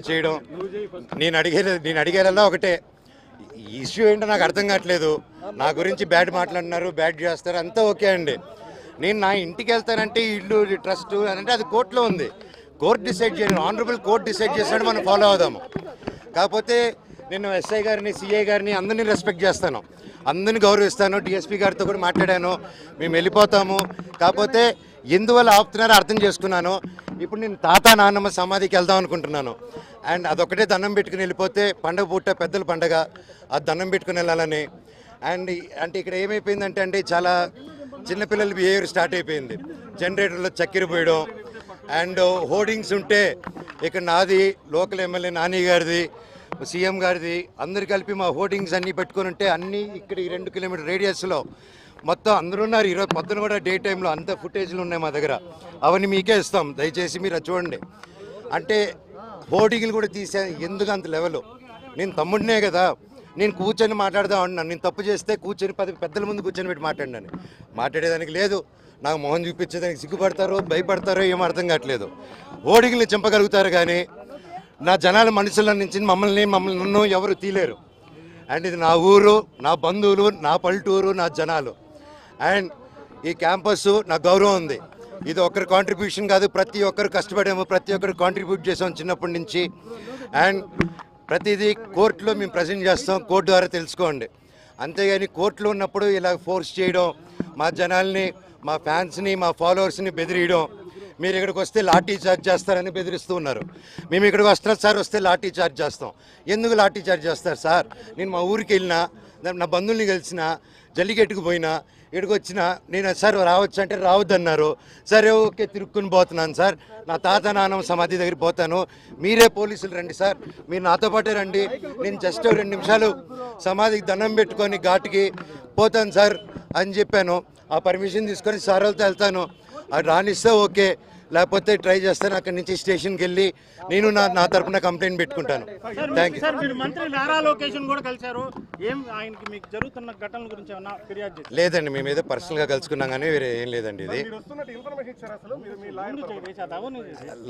చేయడం. నేను అడిగేలా ఒకటే, ఇష్యూ ఏంటో నాకు అర్థం కావట్లేదు. నా గురించి బ్యాడ్ మాట్లాడినారు, బ్యాడ్ చేస్తారు, అంతా ఓకే అండి. నేను నా ఇంటికి వెళ్తానంటే ఇల్లు ట్రస్ట్ అంటే అది కోర్టులో ఉంది. కోర్టు డిసైడ్ చేయను, ఆనరబుల్ కోర్టు డిసైడ్ చేస్తాడు, మనం ఫాలో అవుదాము. కాకపోతే నేను ఎస్ఐ గారిని, సిఐ గారిని అందరినీ రెస్పెక్ట్ చేస్తాను, అందరిని గౌరవిస్తాను. డిఎస్పీ గారితో కూడా మాట్లాడాను, మేము వెళ్ళిపోతాము. కాకపోతే ఎందువల్ల ఆపుతున్నారో అర్థం చేసుకున్నాను. ఇప్పుడు నేను తాత నాన్నమ్మ సమాధికి వెళ్దాం అనుకుంటున్నాను. అండ్ అదొకటే దండం పెట్టుకుని వెళ్ళిపోతే, పండగ పూట పెద్దల పండగ, అది దండం పెట్టుకుని వెళ్ళాలని. అండ్ అంటే ఇక్కడ ఏమైపోయిందంటే అండి, చాలా చిన్నపిల్లల బిహేవియర్ స్టార్ట్ అయిపోయింది. జనరేటర్లో చక్కెర పోయడం అండ్ హోర్డింగ్స్ ఉంటే ఇక్కడ నాది, లోకల్ ఎమ్మెల్యే నాని గారిది, సీఎం గారిది, అందరు కలిపి మా హోర్డింగ్స్ అన్నీ పెట్టుకొని ఉంటే అన్నీ ఇక్కడ ఈ 2 కిలోమీటర్ రేడియస్లో మొత్తం అందరూ ఉన్నారు. ఈరోజు పొద్దున కూడా డే టైంలో అంత ఫుటేజ్లు ఉన్నాయి మా దగ్గర, అవన్నీ మీకే ఇస్తాం, దయచేసి మీరు అది చూడండి. అంటే హోర్డింగ్లు కూడా తీసే ఎందుకు అంత లెవెల్? నేను తమ్ముడినే కదా, నేను కూర్చొని మాట్లాడదాం అంటున్నాను. నేను తప్పు చేస్తే కూర్చొని పెద్దల ముందు కూర్చొని పెట్టి మాట్లాడినాను, మాట్లాడేదానికి లేదు. నాకు మొహం చూపించేదానికి సిగ్గుపడతారో భయపడతారో ఏమో అర్థం కావట్లేదు. హోర్డింగ్లు చింపగలుగుతారు కానీ నా జనాల మనుషుల నుంచి నన్ను ఎవరు తీలేరు. అండ్ ఇది నా ఊరు, నా బంధువులు, నా పల్లెటూరు, నా జనాలు. అండ్ ఈ క్యాంపస్ నా గౌరవం ఉంది. ఇది ఒక్కరి కాంట్రిబ్యూషన్ కాదు, ప్రతి ఒక్కరు కష్టపడాము, ప్రతి ఒక్కరు కాంట్రిబ్యూట్ చేసాం చిన్నప్పటి నుంచి. అండ్ ప్రతిదీ కోర్టులో మేము ప్రజెంట్ చేస్తాం, కోర్టు ద్వారా తెలుసుకోండి. అంతేగాని కోర్టులో ఉన్నప్పుడు ఇలా ఫోర్స్ చేయడం, మా జనాల్ని, మా ఫ్యాన్స్ని, మా ఫాలోవర్స్ని బెదిరియడం, మీరు ఇక్కడికి వస్తే లాఠీ చార్జ్ చేస్తారని బెదిరిస్తూ ఉన్నారు. మేము ఇక్కడికి వస్తున్నారు సార్, వస్తే లాఠీ చార్జ్ చేస్తాం. ఎందుకు లాఠీ చార్జ్ చేస్తారు సార్? నేను మా ఊరికి వెళ్ళినా, నా బంధువుల్ని కలిసిన, జల్లికెట్టుకు పోయినా, ఇక్కడికి వచ్చినా, నేను సార్ రావచ్చు అంటే రావద్దన్నారు. సరే ఓకే, తిరుక్కుని పోతున్నాను సార్, నా తాత నాన్నమ్మ సమాధి దగ్గరికి పోతాను, మీరే పోలీసులు రండి సార్, మీరు నాతో పాటే రండి, నేను జస్ట్ 2 నిమిషాలు సమాధికి దండం పెట్టుకొని ఘాటుకి పోతాను సార్ అని చెప్పాను. ఆ పర్మిషన్ తీసుకొని సార్ వాళ్ళతో వెళ్తాను, అది రానిస్తే ఓకే, లేకపోతే ట్రై చేస్తాను. అక్కడి నుంచి స్టేషన్కి వెళ్ళి నేను నా తరపున కంప్లైంట్ పెట్టుకుంటాను. Thank you. లేదండి, మేము ఏదో పర్సనల్గా కలుసుకున్నాం కానీ వేరే ఏం లేదండి. ఇది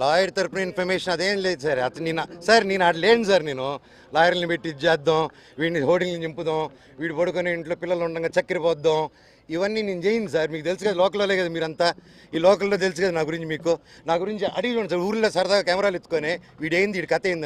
లాయర్ తరపున ఇన్ఫర్మేషన్ అదేం లేదు సార్. నేను అటు లేను సార్. నేను లాయర్ని పెట్టి ఇది చేద్దాం, వీడిని హోర్డింగ్ని చింపుదాం, వీడు పడుకొని ఇంట్లో పిల్లలు ఉండగా చక్కెర పోద్దాం, ఇవన్నీ నేను చేయను సార్. మీకు తెలుసు కదా, లోకల్లో కదా మీరంతా, ఈ లోకల్లో తెలుసు కదా నా గురించి. మీకు నా గురించి అడిగి చూడండి సార్, ఊళ్ళో సరదాగా కెమెరాలు ఎత్తుకొని వీడేంది, వీడి కథ ఏంది.